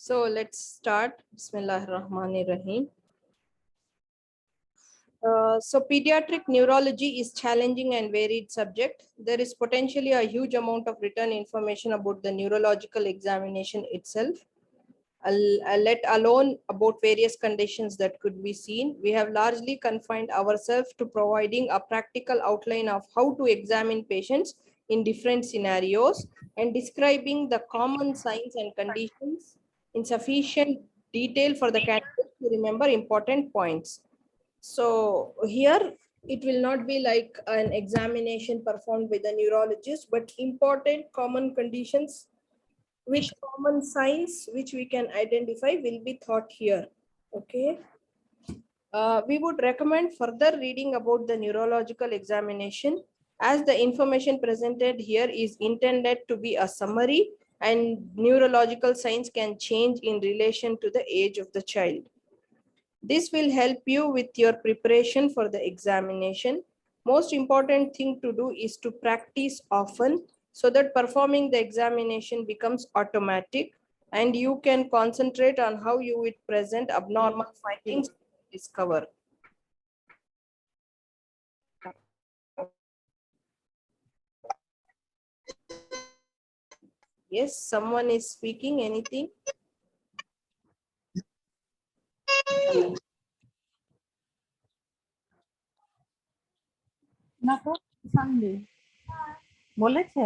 So let's start. Bismillahirrahmanirrahim. So pediatric neurology is challenging and varied subject. There is potentially a huge amount of written information about the neurological examination itself, let alone about various conditions that could be seen. We have largely confined ourselves to providing a practical outline of how to examine patients in different scenarios and describing the common signs and conditions in sufficient detail for the candidate to remember important points. So here it will not be like an examination performed by the neurologist, but important common conditions with common signs which we can identify will be taught here. Okay. We would recommend further reading about the neurological examination, as the information presented here is intended to be a summary and neurological signs can change in relation to the age of the child. This will help you with your preparation for the examination. Most important thing to do is to practice often so that performing the examination becomes automatic and you can concentrate on how you would present abnormal findings discover. Yes, someone is speaking. Anything? না তো সামনে বলেছে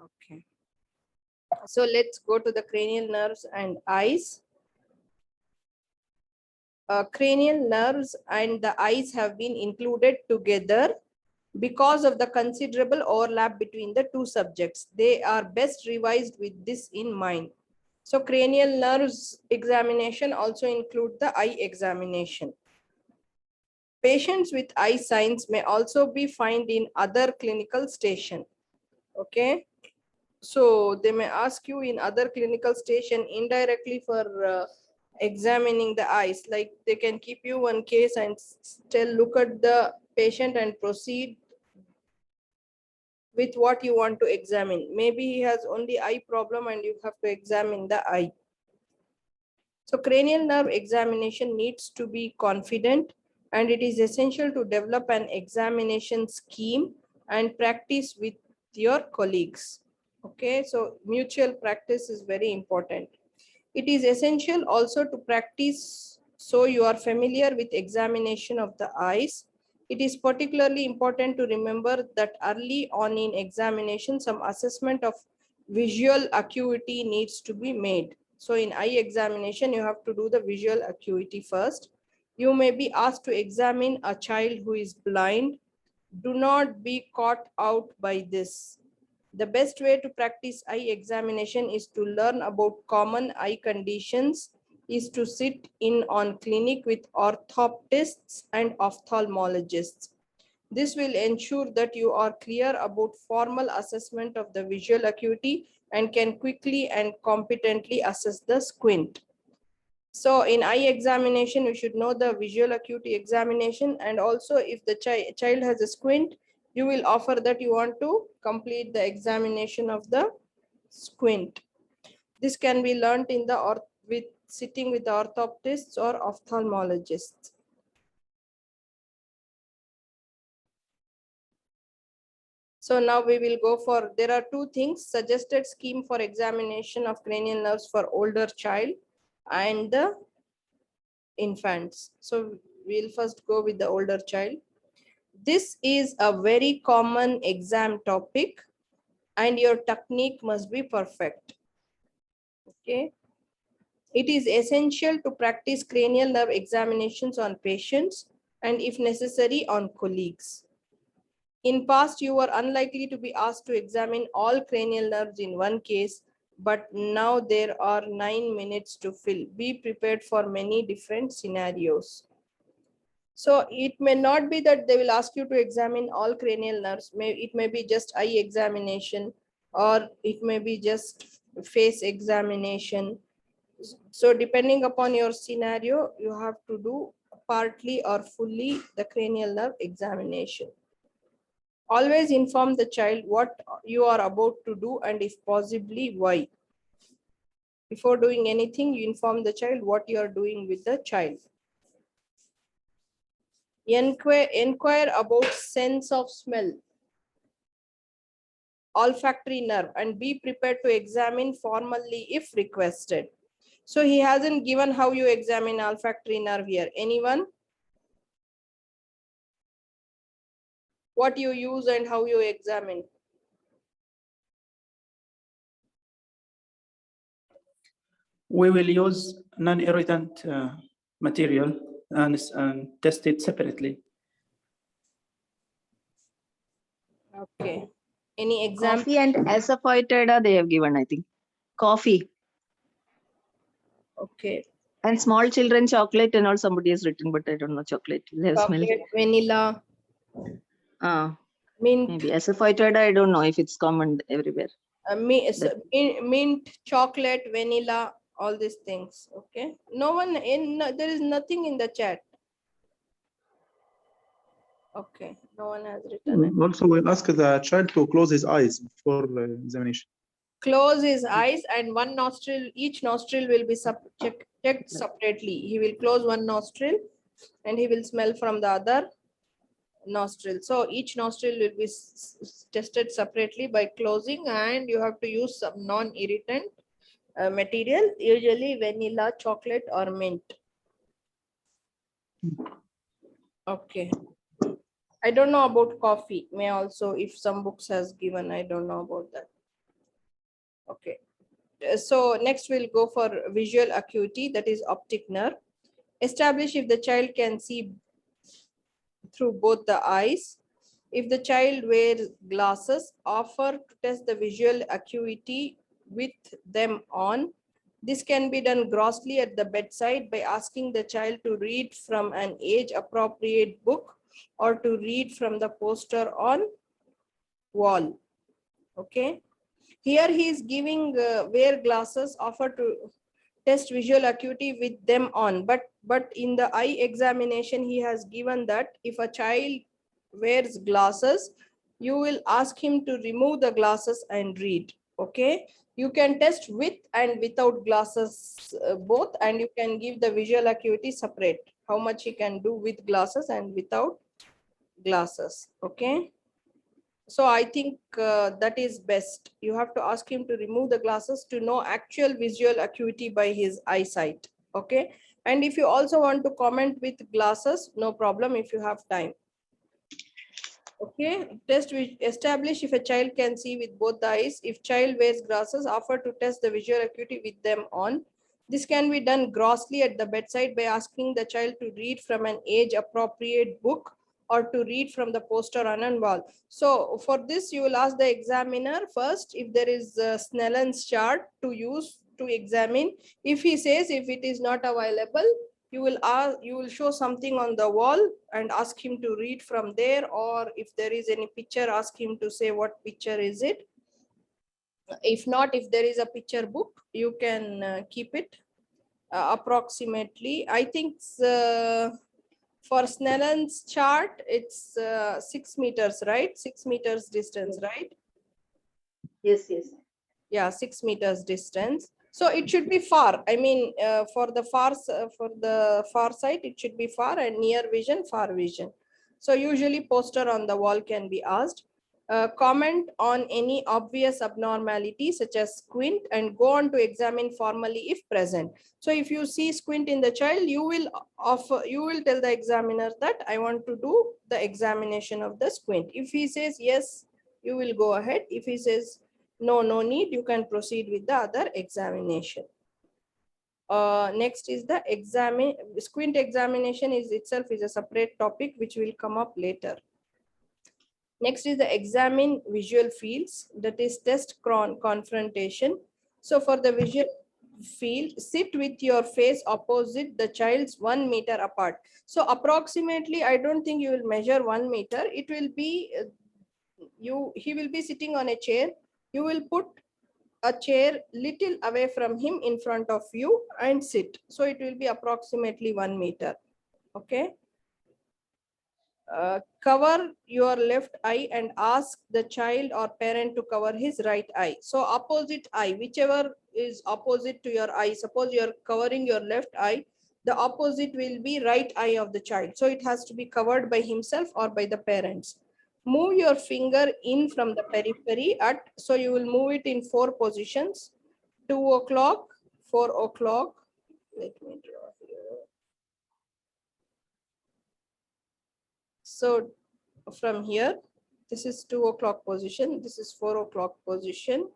Okay. So let's go to the cranial nerves and eyes. Cranial nerves and the eyes have been included together because of the considerable overlap between the two subjects. They are best revised with this in mind. So cranial nerves examination also include the eye examination. Patients with eye signs may also be found in other clinical station. Okay. So they may ask you in other clinical station indirectly for examining the eyes. Like they can keep you one case and still look at the patient and proceed with what you want to examine. Maybe he has only eye problem and you have to examine the eye. So cranial nerve examination needs to be confident, and it is essential to develop an examination scheme and practice with your colleagues. Okay, so mutual practice is very important. It is essential also to practice so you are familiar with examination of the eyes. It is particularly important to remember that early on in examination, some assessment of visual acuity needs to be made. So in eye examination, you have to do the visual acuity first. You may be asked to examine a child who is blind. Do not be caught out by this. The best way to practice eye examination is to learn about common eye conditions, is to sit in on clinic with orthoptists and ophthalmologists. This will ensure that you are clear about formal assessment of the visual acuity and can quickly and competently assess the squint. So in eye examination, you should know the visual acuity examination, and also if the child has a squint, you will offer that you want to complete the examination of the squint. This can be learned in the with sitting with the orthoptists or ophthalmologists. So now we will go for, there are two things: suggested scheme for examination of cranial nerves for older child and the infants. So we'll first go with the older child. This is a very common exam topic and your technique must be perfect. Okay. It is essential to practice cranial nerve examinations on patients and if necessary on colleagues. In past, you were unlikely to be asked to examine all cranial nerves in one case, but now there are 9 minutes to fill. Be prepared for many different scenarios. So it may not be that they will ask you to examine all cranial nerves. It may be just eye examination, or it may be just face examination. So depending upon your scenario, you have to do partly or fully the cranial nerve examination. Always inform the child what you are about to do and if possibly why. Before doing anything, you inform the child what you are doing with the child. Inquire about sense of smell, olfactory nerve, and be prepared to examine formally if requested. So he hasn't given how you examine olfactory nerve here. Anyone? What you use and how you examine? We will use non-irritant material and test it separately. Okay. Any example? Coffee and asafoetida they have given, I think. Coffee Okay. and small children chocolate and all somebody has written, but I don't know chocolate. They have smell. Chocolate, vanilla, mint. Maybe asafoetida, I don't know if it's common everywhere. Mint, chocolate, vanilla, all these things. Okay. No one in, there is nothing in the chat. Okay. No one has written it. Also, we'll ask the child to close his eyes before examination. Close his eyes and one nostril, each nostril will be checked separately. He will close one nostril and he will smell from the other nostril. So each nostril will be tested separately by closing, and you have to use some non-irritant material, usually vanilla, chocolate, or mint. Okay. I don't know about coffee. May also, if some books has given, I don't know about that. Okay. So next we'll go for visual acuity, that is optic nerve. Establish if the child can see through both the eyes. If the child wears glasses, offer to test the visual acuity with them on. This can be done grossly at the bedside by asking the child to read from an age-appropriate book or to read from the poster on wall. Okay. Here he is giving wear glasses, offer to test visual acuity with them on. But in the eye examination, he has given that if a child wears glasses, you will ask him to remove the glasses and read. Okay. You can test with and without glasses both, and you can give the visual acuity separate, how much he can do with glasses and without glasses. Okay. So I think that is best. You have to ask him to remove the glasses to know actual visual acuity by his eyesight. Okay. And if you also want to comment with glasses, no problem if you have time. Okay. Test which establish if a child can see with both the eyes. If child wears glasses, offer to test the visual acuity with them on. This can be done grossly at the bedside by asking the child to read from an age appropriate book or to read from the poster on a wall. So for this, you will ask the examiner first if there is a Snellen's chart to use to examine. If he says if it is not available, you will show something on the wall and ask him to read from there, or if there is any picture, ask him to say what picture is it. If not, if there is a picture book, you can keep it approximately. I think for Snellen's chart, it's 6 meters, right? 6 meters distance, right? Yes, yes. Yeah, 6 meters distance. So it should be far. I mean, for the far side, it should be far, and near vision, far vision. So usually poster on the wall can be asked. Comment on any obvious abnormality such as squint and go on to examine formally if present. So if you see squint in the child, you will tell the examiner that I want to do the examination of the squint. If he says yes, you will go ahead. If he says no need, you can proceed with the other examination. Next is the squint examination itself is a separate topic which will come up later. Next is the examine visual fields, that is test confrontation. So for the visual field, sit with your face opposite the child's 1 meter apart. So approximately, I don't think you will measure 1 meter. It will be, he will be sitting on a chair. You will put a chair little away from him in front of you and sit. So it will be approximately 1 meter. Okay. Cover your left eye and ask the child or parent to cover his right eye. So opposite eye, whichever is opposite to your eye, suppose you're covering your left eye, the opposite will be right eye of the child. So it has to be covered by himself or by the parents. Move your finger in from the periphery so you will move it in 4 positions: 2 o'clock, 4 o'clock. Let me draw here. So from here, this is 2 o'clock position, this is 4 o'clock position,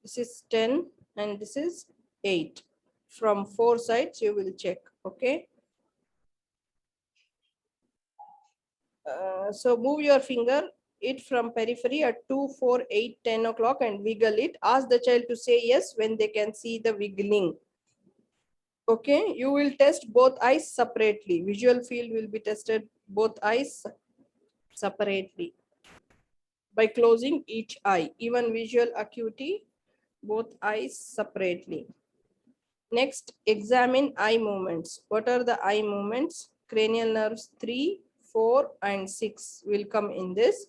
this is 10, and this is 8. From 4 sides you will check. Okay. So move your finger it from periphery at 2, 4, 8, 10 o'clock and wiggle it. Ask the child to say yes when they can see the wiggling. Okay, you will test both eyes separately. Visual field will be tested both eyes separately by closing each eye. Even visual acuity, both eyes separately. Next, examine eye movements. What are the eye movements? Cranial nerves 3, 4, and 6 will come in this.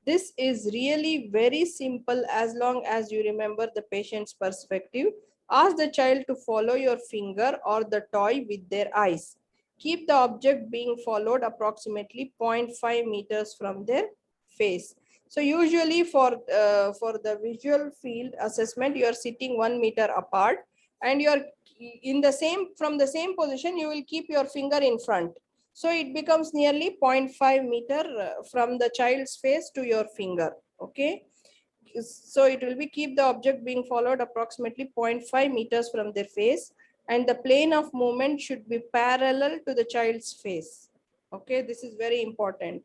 This is really very simple as long as you remember the patient's perspective. Ask the child to follow your finger or the toy with their eyes. Keep the object being followed approximately 0.5 meters from their face. So usually for the visual field assessment, you are sitting 1 meter apart and you are in the same, from the same position, you will keep your finger in front. So it becomes nearly 0.5 meter from the child's face to your finger. Okay. So it will be keep the object being followed approximately 0.5 meters from their face, and the plane of movement should be parallel to the child's face. Okay, this is very important.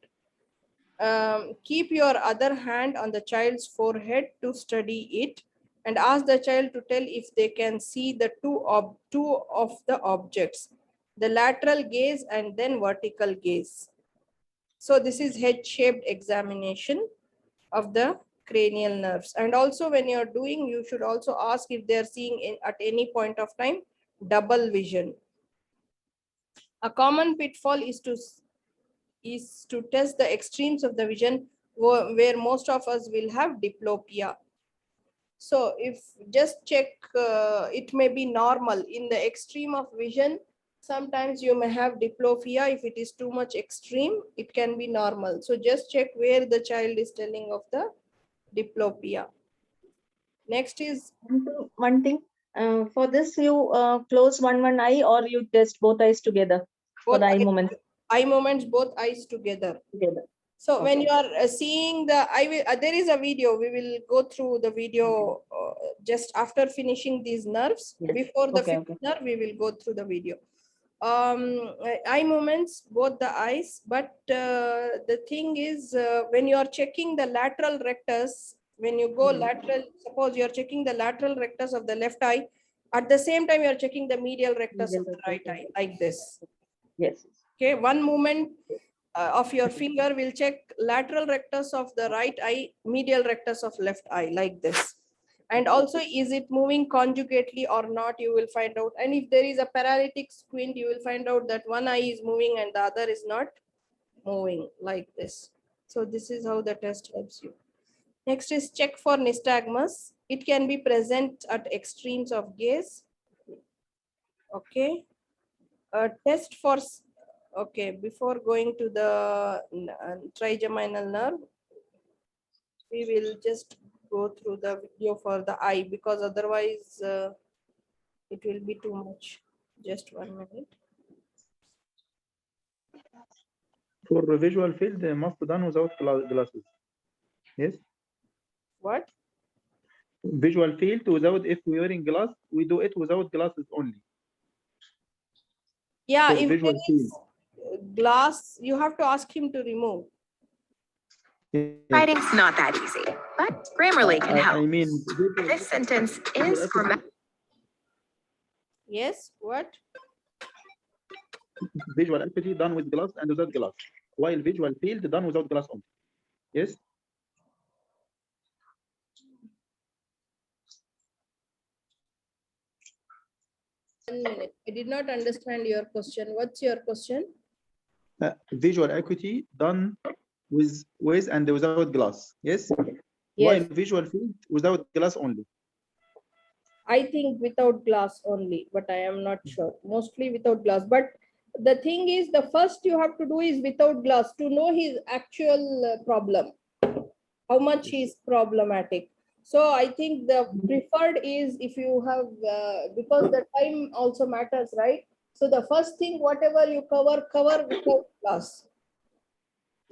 Keep your other hand on the child's forehead to study it, and ask the child to tell if they can see the two of the objects, the lateral gaze and then vertical gaze. So this is head-shaped examination of the cranial nerves. And also when you're doing, you should also ask if they're seeing at any point of time double vision. A common pitfall is to test the extremes of the vision where most of us will have diplopia. So if just check, it may be normal in the extreme of vision. Sometimes you may have diplopia. If it is too much extreme, it can be normal. So just check where the child is telling of the diplopia. Next is One thing. For this, you close one eye or you test both eyes together for the eye movement. Eye movements, both eyes together. So Okay. when you are seeing the, there is a video, we will go through the video just after finishing these nerves. Yes. Before the Okay, fifth nerve, we will go through the video. Eye movements, both the eyes, but the thing is when you are checking the lateral rectus, when you go lateral, suppose you are checking the lateral rectus of the left eye, at the same time you are checking the medial rectus of the right eye, like this. Yes. Okay, one movement of your finger will check lateral rectus of the right eye, medial rectus of left eye, like this. And also, is it moving conjugately or not, you will find out. And if there is a paralytic squint, you will find out that one eye is moving and the other is not moving, like this. So this is how the test helps you. Next is check for nystagmus. It can be present at extremes of gaze. Okay. Test for, okay, before going to the trigeminal nerve, we will just go through the video for the eye, because otherwise it will be too much. Just 1 minute. For visual field, must be done without glasses. Yes. What? Visual field without, if we're wearing glass, we do it without glasses only. Yeah, For if visual there is glass, you have to ask him to remove. Writing's not that easy, but Grammarly can help. I mean, This sentence is grammatical. Yes, what? visual acuity done with glass and without glass, while visual field done without glass only. Yes. 1 minute. I did not understand your question. What's your question? Visual acuity done with and without glass. Yes. While Yes, visual field without glass only. I think without glass only, but I am not sure. Mostly without glass. But the thing is, the first you have to do is without glass to know his actual problem, how much he is problematic. So I think the preferred is if you have, because the time also matters, right? So the first thing, whatever you cover without glass.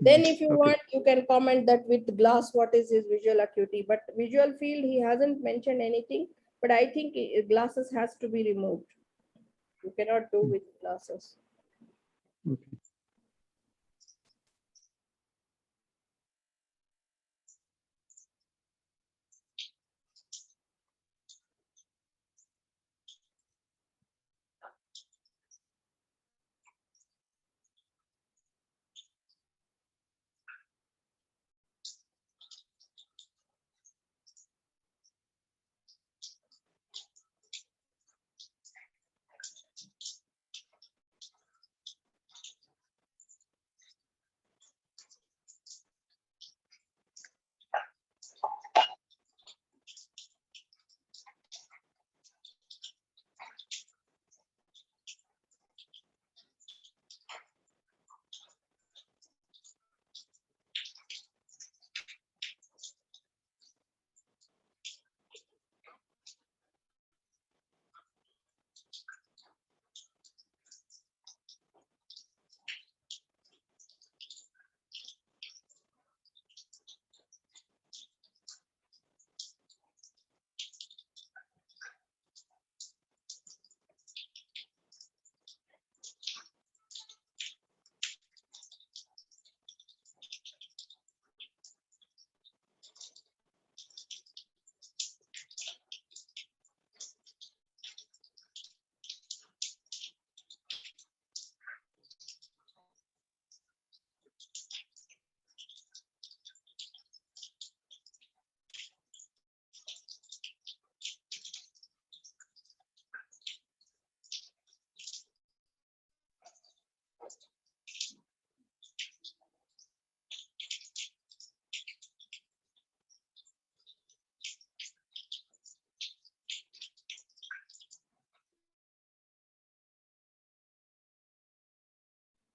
Then if you Okay. want, you can comment that with glass, what is his visual acuity. But visual field, he hasn't mentioned anything. But I think glasses has to be removed. You cannot do with glasses. Okay.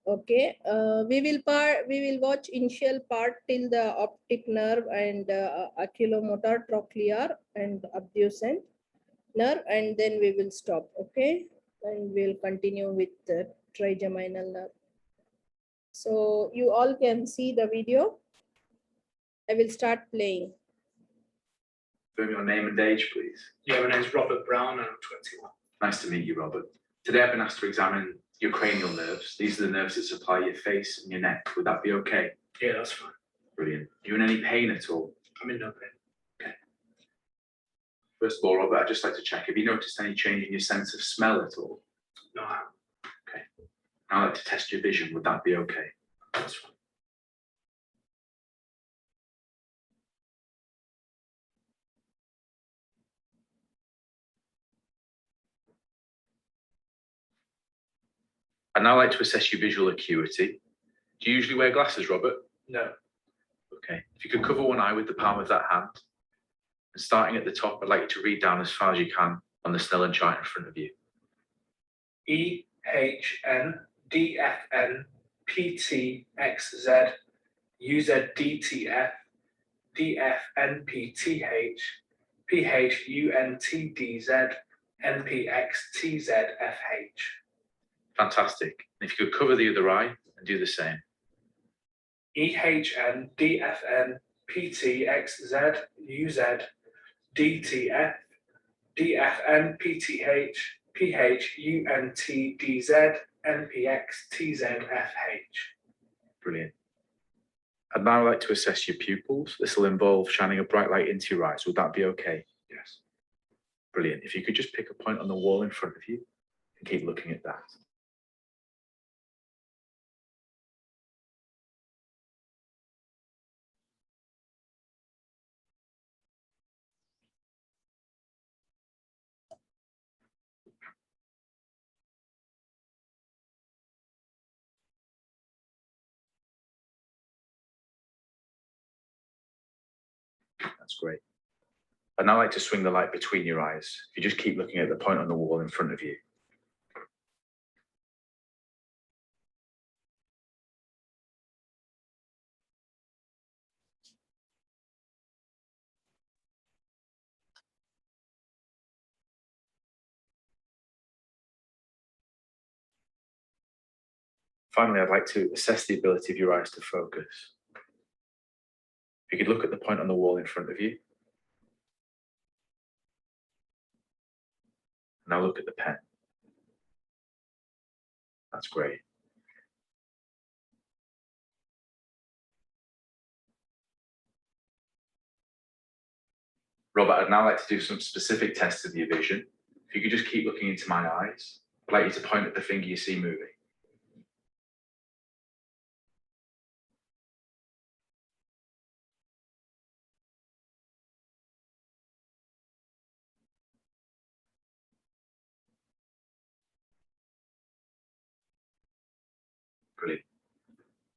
Okay, we will watch initial part till the optic nerve and oculomotor trochlear and abducent nerve, and then we will stop. Okay, and we'll continue with the trigeminal nerve. So you all can see the video. I will start playing. Confirm your name and age, please. Yeah, my name's Robert Brown and I'm 21. Nice to meet you, Robert. Today I've been asked to examine your cranial nerves. These are the nerves that supply your face and your neck. Would that be okay? Yeah, that's fine. Brilliant. Are you in any pain at all? I'm in no pain. First of all, Robert, I'd just like to check, have you noticed any change in your sense of smell at all? No, I haven't. Okay. I'd like to test your vision. Would that be okay? That's fine. I'd now like to assess your visual acuity. Do you usually wear glasses, Robert? No. Okay. If you could cover one eye with the palm of that hand. And starting at the top, I'd like you to read down as far as you can on the Snellen chart in front of you. EHN DFN PTXZ UZDTF DFNPTH PHUNTDZ NPXTZFH. Fantastic. And if you could cover the other eye and do the same. EHN DFN PTXZ UZ DTF DFN PTH PHUNTDZ NPXTZFH. Brilliant. I'd now like to assess your pupils. This will involve shining a bright light into your eyes. Would that be okay? Yes. Brilliant. If you could just pick a point on the wall in front of you and keep looking at that. That's great. I'd now like to swing the light between your eyes. If you just keep looking at the point on the wall in front of you. Finally, I'd like to assess the ability of your eyes to focus. If you could look at the point on the wall in front of you. Now look at the pen. That's great. Robert, I'd now like to do some specific tests of your vision. If you could just keep looking into my eyes, I'd like you to point at the finger you see moving. Brilliant.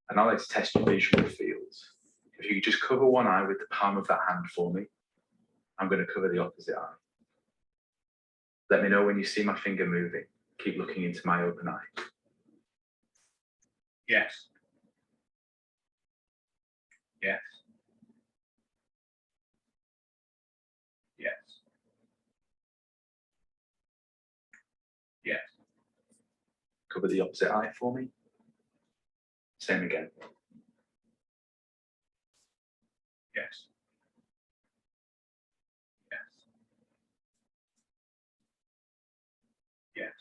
And I'd like to test your visual fields. If you could just cover one eye with the palm of that hand for me, I'm going to cover the opposite eye. Let me know when you see my finger moving. Keep looking into my open eye. Yes. Yes. Yes. Yes. Cover the opposite eye for me. Same again. Yes. Yes. Yes.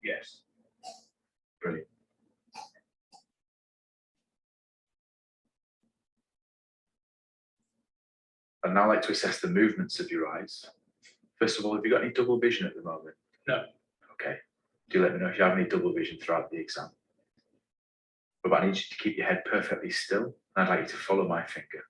Yes. Brilliant. I'd now like to assess the movements of your eyes. First of all, have you got any double vision at the moment? No. Okay. Do let me know if you have any double vision throughout the exam. But I need you to keep your head perfectly still, and I'd like you to follow my finger.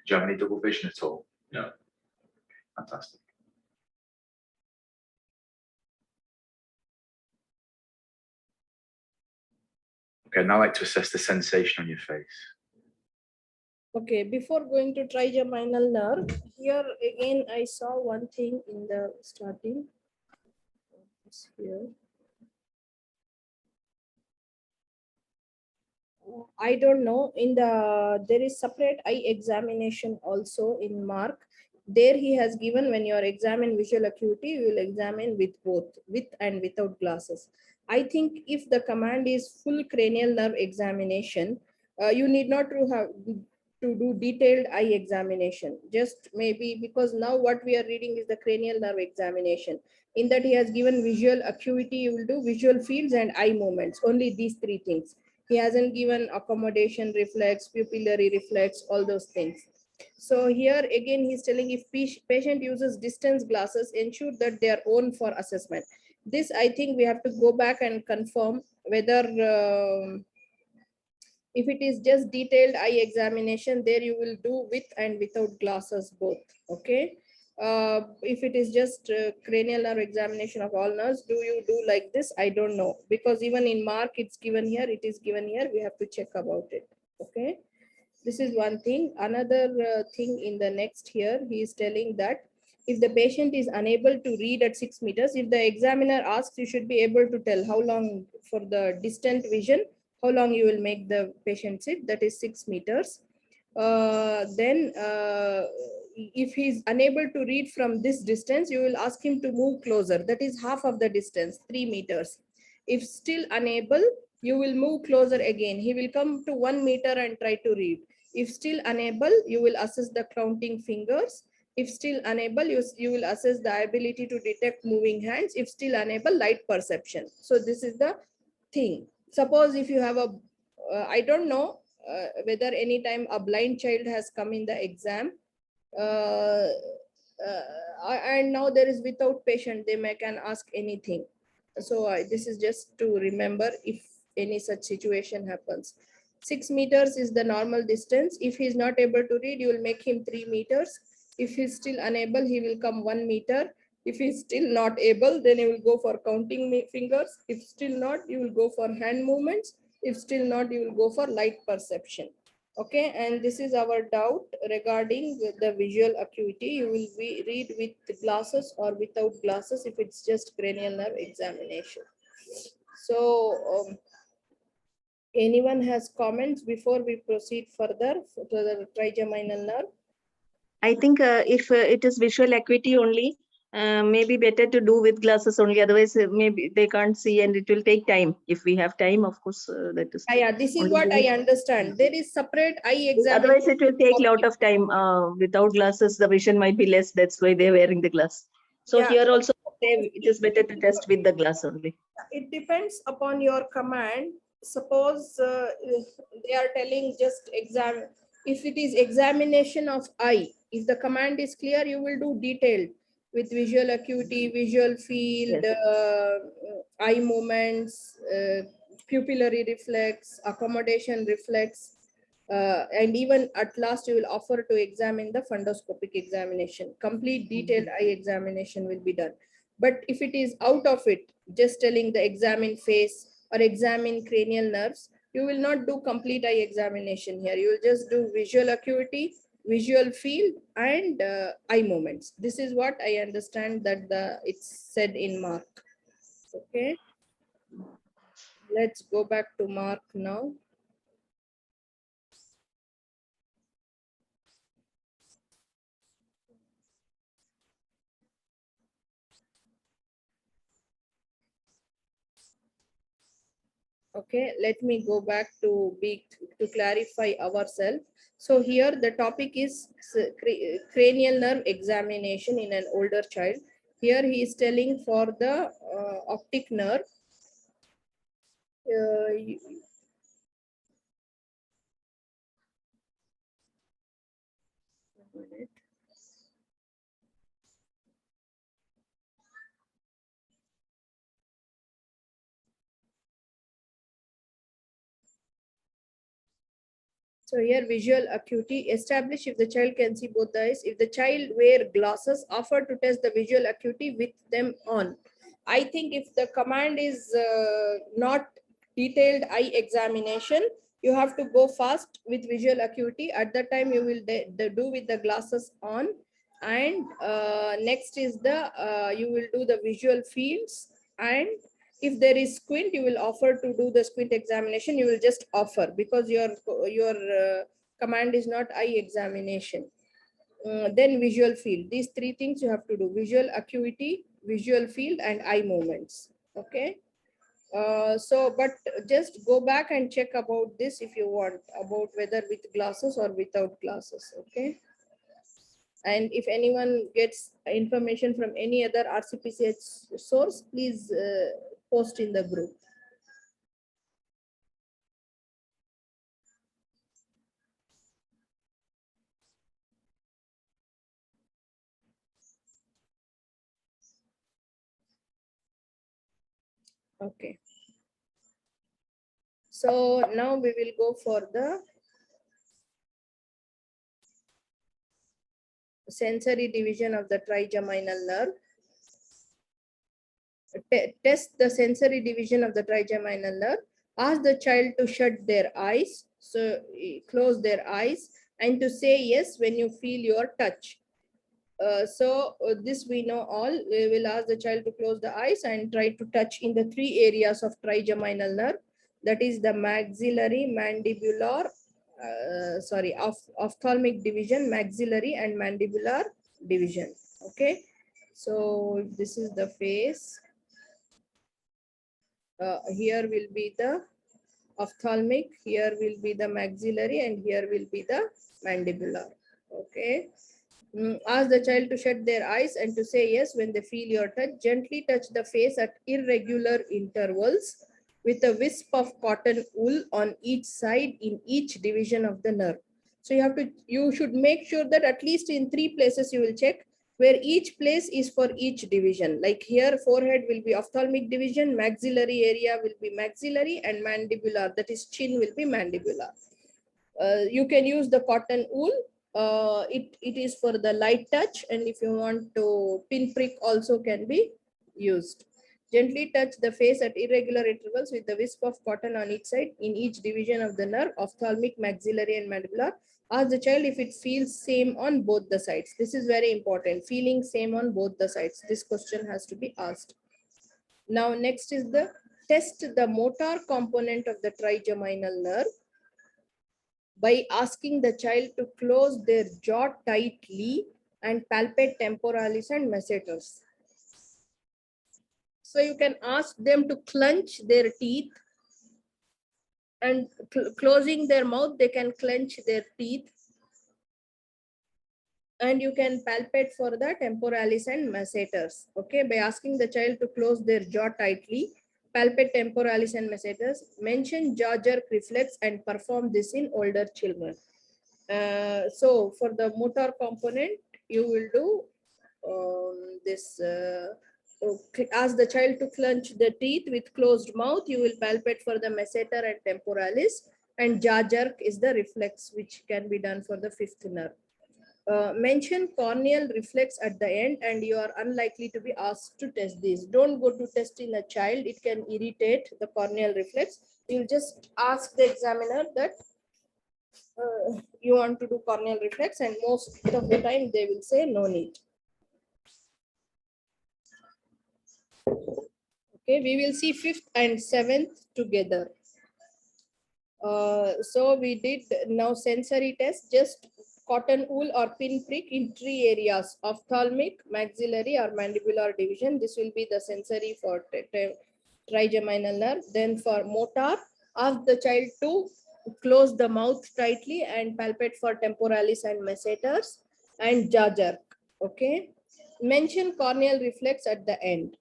Do you have any double vision at all? No. Fantastic. Okay, now I'd like to assess the sensation on your face. Okay, before going to trigeminal nerve, here again I saw one thing in the starting. It's here. I don't know, in the there is separate eye examination also in Mark. There he has given, when you are examine visual acuity, you will examine with both, with and without glasses. I think if the command is full cranial nerve examination, you need not to have to do detailed eye examination. Just maybe, because now what we are reading is the cranial nerve examination. In that he has given visual acuity, you will do visual fields and eye movements, only these three things. He hasn't given accommodation reflex, pupillary reflex, all those things. So here again, he's telling if patient uses distance glasses, ensure that they are own for assessment. This, I think we have to go back and confirm whether if it is just detailed eye examination, there you will do with and without glasses both. Okay. If it is just cranial nerve examination of all nerves, do you do like this? I don't know, because even in Mark it's given here, it is given here, we have to check about it. Okay, this is one thing. Another thing in the next here, he is telling that if the patient is unable to read at 6 meters, if the examiner asks, you should be able to tell how long for the distant vision, how long you will make the patient sit, that is 6 meters. Then if he's unable to read from this distance, you will ask him to move closer, that is half of the distance, 3 meters. If still unable, you will move closer again, he will come to 1 meter and try to read. If still unable, you will assess the counting fingers. If still unable, you will assess the ability to detect moving hands. If still unable, light perception. So this is the thing. Suppose if you have a I don't know whether any time a blind child has come in the exam. And now there is without patient, they can ask anything. So this is just to remember if any such situation happens. 6 meters is the normal distance. If he is not able to read, you will make him 3 meters. If he is still unable, he will come 1 meter. If he is still not able, then you will go for counting fingers. If still not, you will go for hand movements. If still not, you will go for light perception. Okay, and this is our doubt regarding the visual acuity. You will read with glasses or without glasses if it's just cranial nerve examination. So anyone has comments before we proceed further to the trigeminal nerve? I think if it is visual acuity only, maybe better to do with glasses only. Otherwise, maybe they can't see and it will take time. If we have time, of course, that is. Yeah, this is only what then. I understand. There is separate eye Otherwise, examination. it will take a lot of time. Without glasses, the vision might be less. That's why they're wearing the glass. So Yeah. here also, it is better to test with the glass only. It depends upon your command. Suppose they are telling just exam. If it is examination of eye, if the command is clear, you will do detailed with visual acuity, visual field, eye movements, pupillary reflex, accommodation reflex, and even at last you will offer to examine the fundoscopic examination. Complete detailed eye examination will be done. But if it is out of it, just telling the examine face or examine cranial nerves, you will not do complete eye examination here. You will just do visual acuity, visual field, and eye movements. This is what I understand that it's said in Mark. Okay. Let's go back to Mark now. Okay, let me go back to clarify ourselves. So here the topic is cranial nerve examination in an older child. Here he is telling for the optic nerve. So here visual acuity, establish if the child can see both the eyes. If the child wear glasses, offer to test the visual acuity with them on. I think if the command is not detailed eye examination, you have to go fast with visual acuity. At that time you will do with the glasses on. And next is you will do the visual fields, and if there is squint, you will offer to do the squint examination. You will just offer because your command is not eye examination. Then visual field. These three things you have to do: visual acuity, visual field, and eye movements. Okay. But just go back and check about this if you want, about whether with glasses or without glasses. Okay. And if anyone gets information from any other RCPCH source, please post in the group. Okay. So now we will go for the sensory division of the trigeminal nerve. Test the sensory division of the trigeminal nerve. Ask the child to shut their eyes, so close their eyes, and to say yes when you feel your touch. This we know all. We will ask the child to close the eyes and try to touch in the 3 areas of trigeminal nerve. That is the maxillary, mandibular, ophthalmic division, maxillary and mandibular division. Okay. So this is the face. Here will be the ophthalmic, here will be the maxillary, and here will be the mandibular. Okay. Ask the child to shut their eyes and to say yes when they feel your touch. Gently touch the face at irregular intervals. with a wisp of cotton wool on each side in each division of the nerve. So you should make sure that at least in 3 places you will check where each place is for each division. Like here, forehead will be ophthalmic division, maxillary area will be maxillary, and mandibular, that is chin, will be mandibular. You can use the cotton wool. It is for the light touch, and if you want to pinprick also can be used. Gently touch the face at irregular intervals with the wisp of cotton on each side in each division of the nerve, ophthalmic, maxillary, and mandibular. Ask the child if it feels same on both the sides. This is very important. Feeling same on both the sides. This question has to be asked. Now next is the test the motor component of the trigeminal nerve by asking the child to close their jaw tightly and palpate temporalis and masseters. So you can ask them to clench their teeth, and closing their mouth, they can clench their teeth. And you can palpate for the temporalis and masseters. Okay, by asking the child to close their jaw tightly, palpate temporalis and masseters, mention jaw jerk reflex and perform this in older children. So for the motor component, you will do ask the child to clench the teeth with closed mouth. You will palpate for the masseter and temporalis, and jaw jerk is the reflex which can be done for the fifth nerve. Mention corneal reflex at the end, and you are unlikely to be asked to test this. Don't go to test in a child. It can irritate the corneal reflex. You'll just ask the examiner that you want to do corneal reflex, and most of the time they will say no need. Okay, we will see 5th and 7th together. So we did now sensory test, just cotton wool or pinprick in 3 areas, ophthalmic, maxillary, or mandibular division. This will be the sensory for trigeminal nerve. Then for motor, ask the child to close the mouth tightly and palpate for temporalis and masseters and jaw jerk. Okay, mention corneal reflex at the end.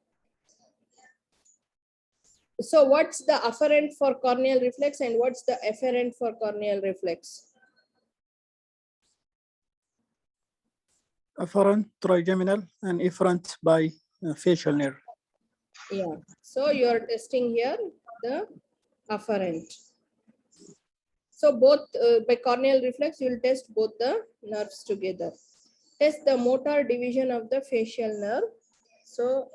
So what's the afferent for corneal reflex and what's the efferent for corneal reflex? Afferent trigeminal and efferent by facial nerve. Yeah, so you're testing here the afferent. So both by corneal reflex, you will test both the nerves together. Test the motor division of the facial nerve. So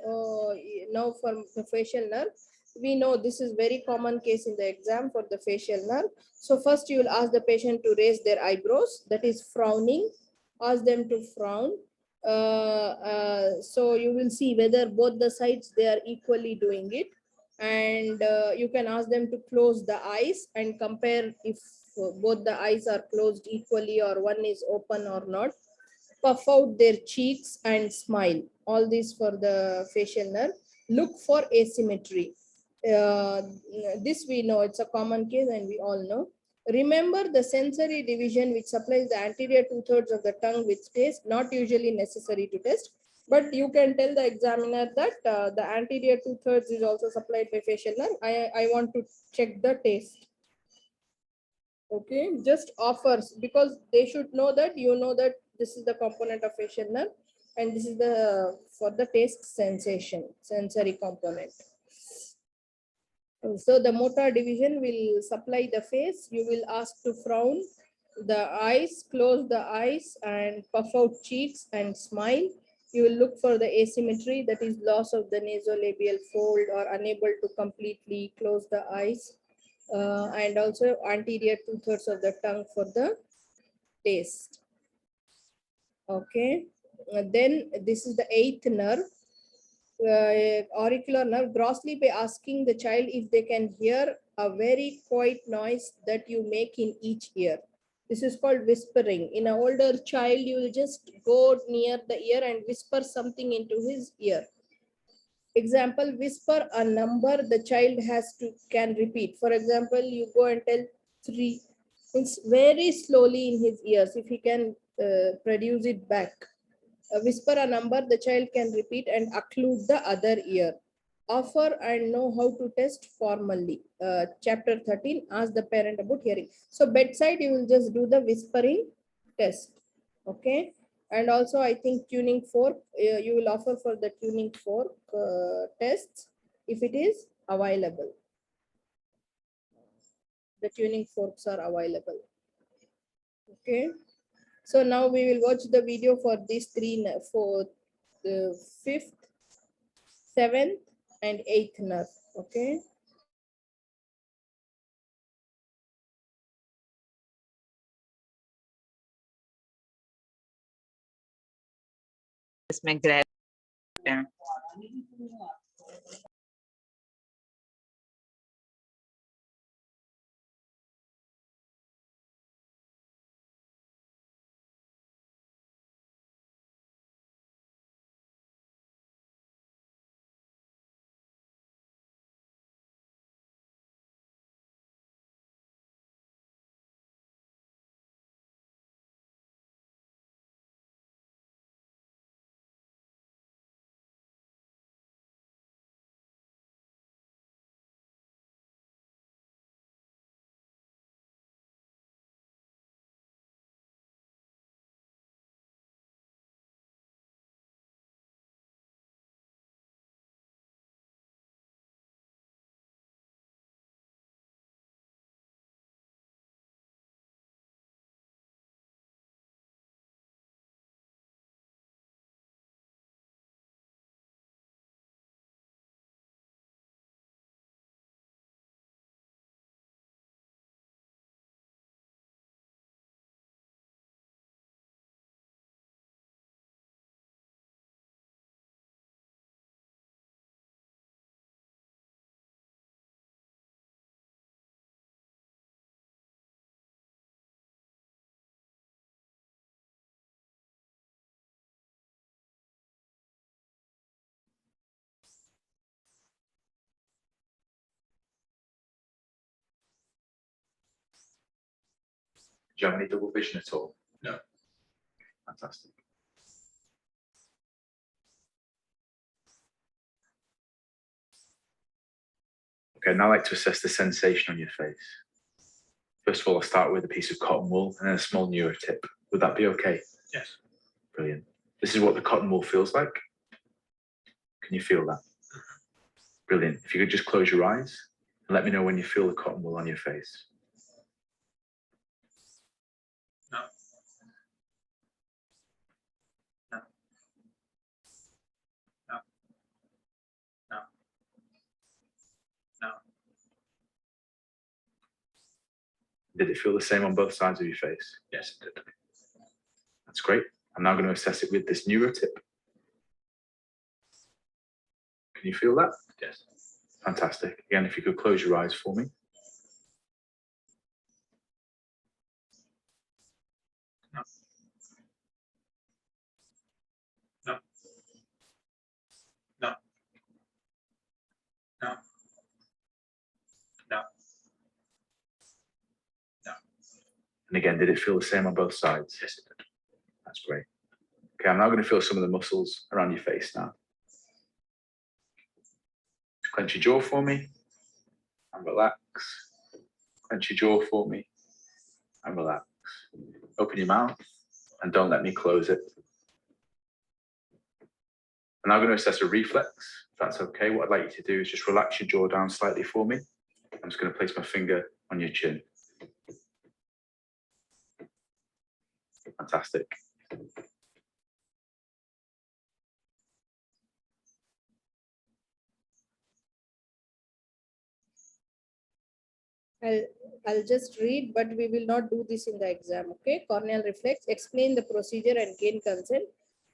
now for the facial nerve, we know this is very common case in the exam for the facial nerve. So first you will ask the patient to raise their eyebrows, that is frowning. Ask them to frown. So you will see whether both the sides they are equally doing it. And you can ask them to close the eyes and compare if both the eyes are closed equally or one is open or not. Puff out their cheeks and smile. All these for the facial nerve. Look for asymmetry. This we know, it's a common case and we all know. Remember the sensory division which supplies the anterior 2/3 of the tongue with taste, not usually necessary to test, but you can tell the examiner that the anterior 2/3 is also supplied by facial nerve. I want to check the taste. Okay, just offers, because they should know that you know that this is the component of facial nerve and this is the for the taste sensation, sensory component. So the motor division will supply the face. You will ask to frown the eyes, close the eyes and puff out cheeks and smile. You will look for the asymmetry, that is loss of the nasolabial fold or unable to completely close the eyes. And also anterior 2/3 of the tongue for the taste. Okay, then this is the 8th nerve. Auricular nerve, grossly by asking the child if they can hear a very quiet noise that you make in each ear. This is called whispering. In an older child, you will just go near the ear and whisper something into his ear. Example, whisper a number the child can repeat. For example, you go and tell 3. It's very slowly in his ears. If he can produce it back. Whisper a number the child can repeat and occlude the other ear. offer and know how to test formally. Chapter 13, ask the parent about hearing. So bedside, you will just do the whispering test. Okay. And also, I think tuning fork, you will offer for the tuning fork tests if it is available. The tuning forks are available. Okay. So now we will watch the video for these three, for the 5th, 7th, and 8th nerve. Okay. इसमें grab हैं। Do you have any double vision at all? No. Fantastic. Okay, now I'd like to assess the sensation on your face. First of all, I'll start with a piece of cotton wool and then a small neurotip. Would that be okay? Yes. Brilliant. This is what the cotton wool feels like. Can you feel that? Brilliant. If you could just close your eyes and let me know when you feel the cotton wool on your face. No. No. No. No. No. Did it feel the same on both sides of your face? Yes, it did. That's great. I'm now going to assess it with this neurotip. Can you feel that? Yes. Fantastic. Again, if you could close your eyes for me. No. No. No. No. No. No. And again, did it feel the same on both sides? Yes, it did. That's great. Okay, I'm now going to feel some of the muscles around your face now. Clench your jaw for me and relax. Clench your jaw for me and relax. Open your mouth and don't let me close it. I'm now going to assess a reflex. If that's okay, what I'd like you to do is just relax your jaw down slightly for me. I'm just going to place my finger on your chin. Fantastic. I'll just read, but we will not do this in the exam. Okay. Corneal reflex. Explain the procedure and gain consent.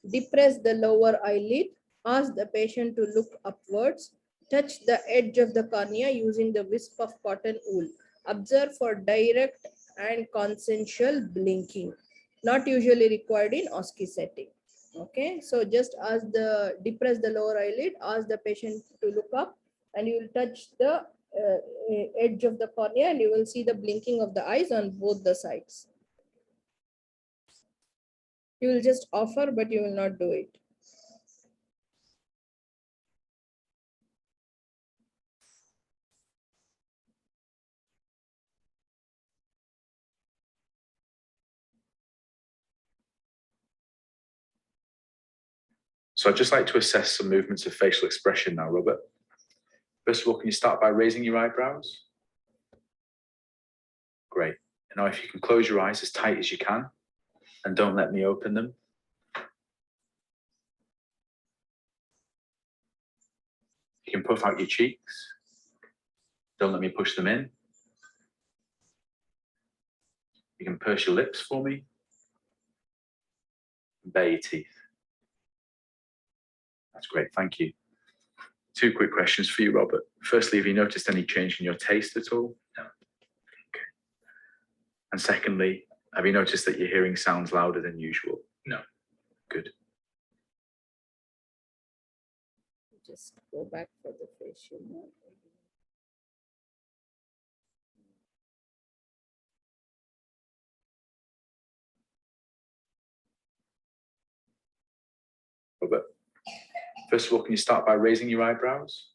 Depress the lower eyelid. Ask the patient to look upwards. Touch the edge of the cornea using the wisp of cotton wool. Observe for direct and consensual blinking. Not usually required in OSCE setting. Okay. So just depress the lower eyelid. Ask the patient to look up, and you will touch the edge of the cornea and you will see the blinking of the eyes on both the sides. You will just offer, but you will not do it. So I'd just like to assess some movements of facial expression now, Robert. First of all, can you start by raising your eyebrows? Great. Now, if you can close your eyes as tight as you can, and don't let me open them. You can puff out your cheeks. Don't let me push them in. You can purse your lips for me. And bare your teeth. That's great, thank you. 2 quick questions for you, Robert. Firstly, have you noticed any change in your taste at all? No. Okay. And secondly, have you noticed that your hearing sounds louder than usual? No. Good. Just go back for the facial nerve. Robert, first of all, can you start by raising your eyebrows?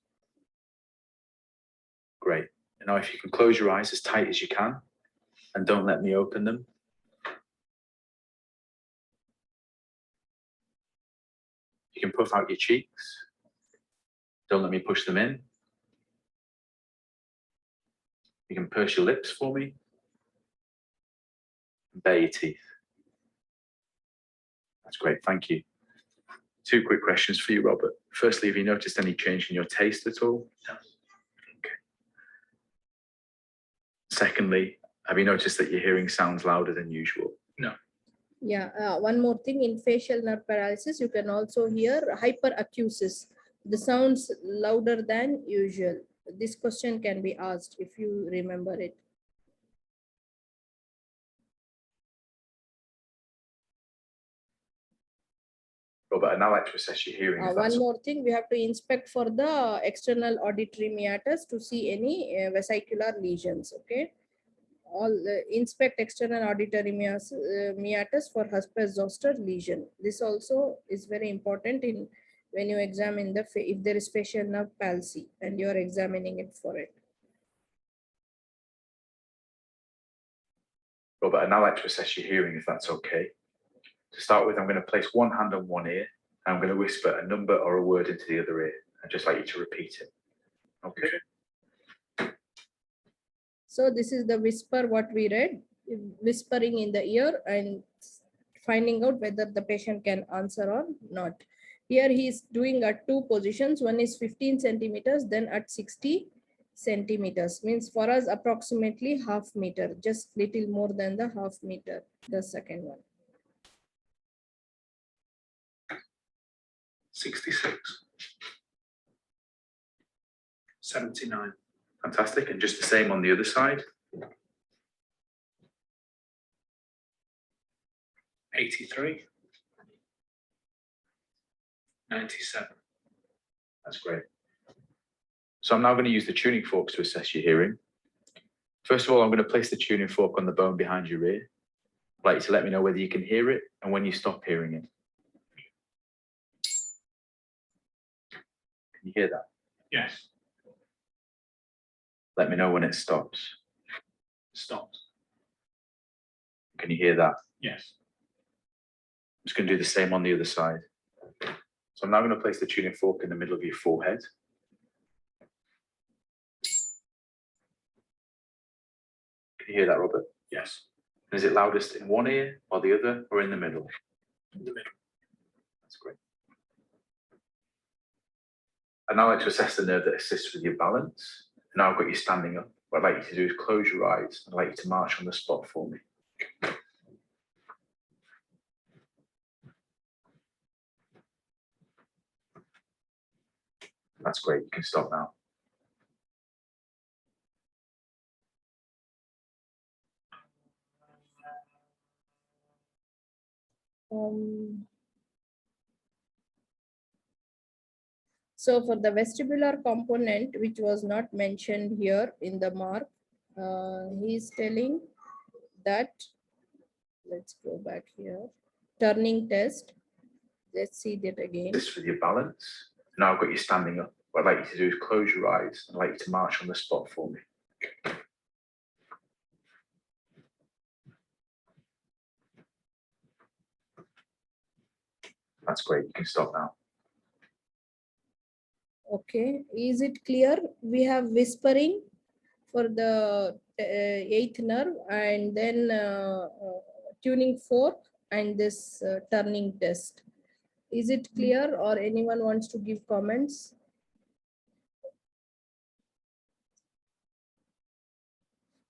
Great. And now if you can close your eyes as tight as you can, and don't let me open them. You can puff out your cheeks. Don't let me push them in. You can purse your lips for me. And bare your teeth. That's great, thank you. 2 quick questions for you, Robert. Firstly, have you noticed any change in your taste at all? No. Okay. Secondly, have you noticed that your hearing sounds louder than usual? No. Yeah, one more thing, in facial nerve paralysis, you can also hear hyperacusis. The sounds louder than usual. This question can be asked if you remember it. Robert, I'd now like to assess your hearing. if One that's- more thing, we have to inspect for the external auditory meatus to see any vesicular lesions. Okay, inspect external auditory meatus for Husper-Zoster lesion. This also is very important in when you examine if there is facial nerve palsy and you are examining it for it. Robert, I'd now like to assess your hearing, if that's okay. To start with, I'm going to place one hand on one ear, and I'm going to whisper a number or a word into the other ear. I'd just like you to repeat it. Okay. So this is the whisper what we read, whispering in the ear and finding out whether the patient can answer or not. Here he is doing at 2 positions. One is 15 centimeters, then at 60 centimeters. Means for us approximately half meter, just little more than the half meter, the second one. 66. 79. Fantastic. And just the same on the other side. 83. 97. That's great. So I'm now going to use the tuning forks to assess your hearing. First of all, I'm going to place the tuning fork on the bone behind your ear. I'd like you to let me know whether you can hear it and when you stop hearing it. Can you hear that? Yes. Let me know when it stops. Stopped. Can you hear that? Yes. I'm just going to do the same on the other side. So I'm now going to place the tuning fork in the middle of your forehead. Can you hear that, Robert? Yes. And is it loudest in one ear or the other or in the middle? In the middle. That's great. I'd now like to assess the nerve that assists with your balance. And now I've got you standing up. What I'd like you to do is close your eyes. I'd like you to march on the spot for me. That's great. You can stop now. So for the vestibular component, which was not mentioned here in the mark, he is telling that, let's go back here, turning test. Let's see that again. This with your balance. Now I've got you standing up. What I'd like you to do is close your eyes. I'd like you to march on the spot for me. That's great. You can stop now. Okay, is it clear? We have whispering for the 8th nerve, and then tuning fork and this turning test. Is it clear, or anyone wants to give comments?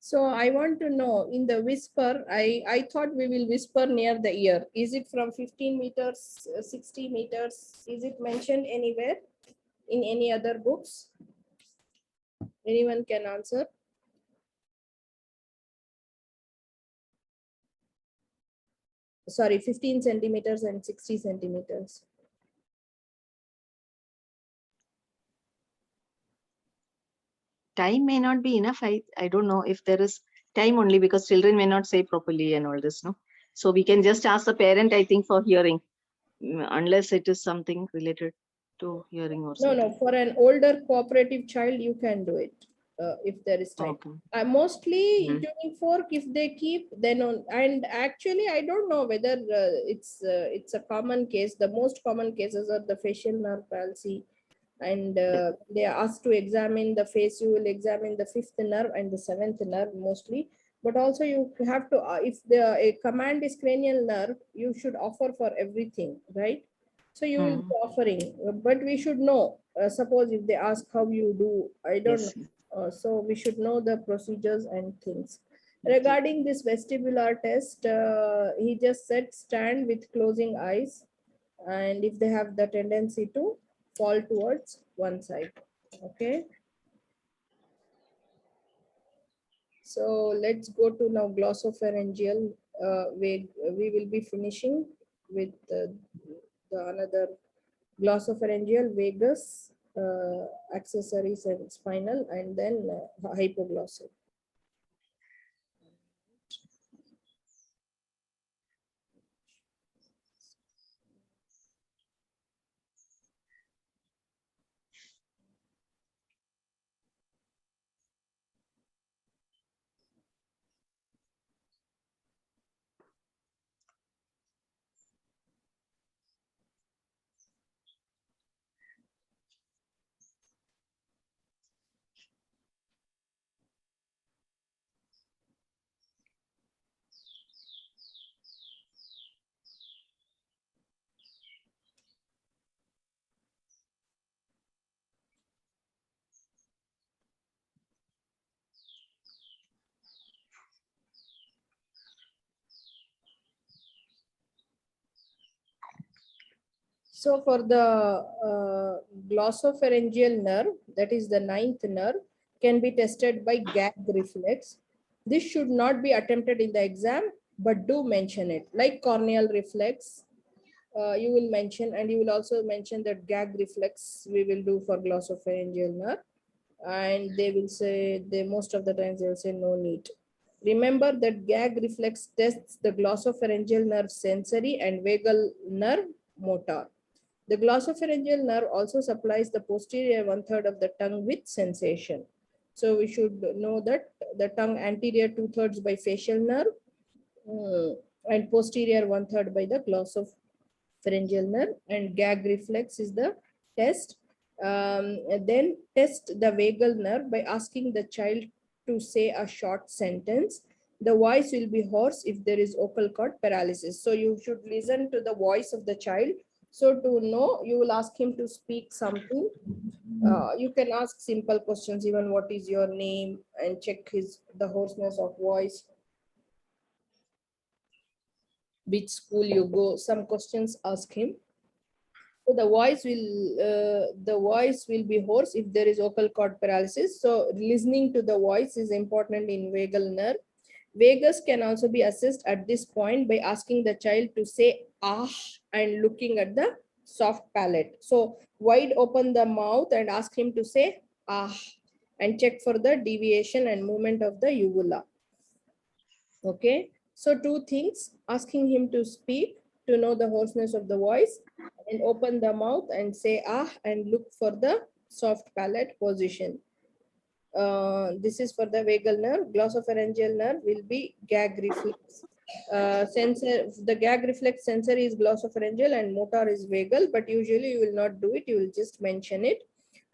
So I want to know, in the whisper, I thought we will whisper near the ear. Is it from 15 meters, 60 meters? Is it mentioned anywhere in any other books? Anyone can answer? Sorry, 15 centimeters and 60 centimeters. Time may not be enough. I don't know if there is time only because children may not say properly and all this, no? So we can just ask the parent, I think, for hearing, unless it is something related to hearing or No, something. no, for an older cooperative child, you can do it if there is time. Okay. Mostly Hmm. tuning fork, if they keep, then on, and actually, I don't know whether it's a common case. The most common cases are the facial nerve palsy, and they are asked to examine the face. You will examine the 5th nerve and the 7th nerve mostly. But also you have to, if a command is cranial nerve, you should offer for everything, right? So you will be offering, but we should know. Suppose if they ask how you do, I don't Yes. know. So we should know the procedures and things. Regarding this vestibular test, he just said stand with closing eyes, and if they have the tendency to fall towards one side. Okay. So let's go to now glossopharyngeal. We will be finishing with the another glossopharyngeal, vagus, accessories and spinal, and then hypoglossal. So for the glossopharyngeal nerve, that is the 9th nerve, can be tested by gag reflex. This should not be attempted in the exam, but do mention it. Like corneal reflex, you will mention, and you will also mention that gag reflex we will do for glossopharyngeal nerve. And they will say, most of the times they will say no need. Remember that gag reflex tests the glossopharyngeal nerve sensory and vagal nerve motor. The glossopharyngeal nerve also supplies the posterior 1/3 of the tongue with sensation. So we should know that the tongue anterior 2/3 by facial nerve, and posterior 1/3 by the glossopharyngeal nerve, and gag reflex is the test. And then test the vagal nerve by asking the child to say a short sentence. The voice will be hoarse if there is vocal cord paralysis. So you should listen to the voice of the child. So to know, you will ask him to speak something. You can ask simple questions, even what is your name, and check the hoarseness of voice, which school you go. Some questions ask him. So the voice will be hoarse if there is vocal cord paralysis. So listening to the voice is important in vagal nerve. Vagus can also be assessed at this point by asking the child to say ah and looking at the soft palate. So wide open the mouth and ask him to say ah, and check for the deviation and movement of the uvula. Okay, so 2 things: asking him to speak to know the hoarseness of the voice, and open the mouth and say ah and look for the soft palate position. This is for the vagal nerve. Glossopharyngeal nerve will be gag reflex. Sensor, the gag reflex sensory is glossopharyngeal and motor is vagal, but usually you will not do it, you will just mention it.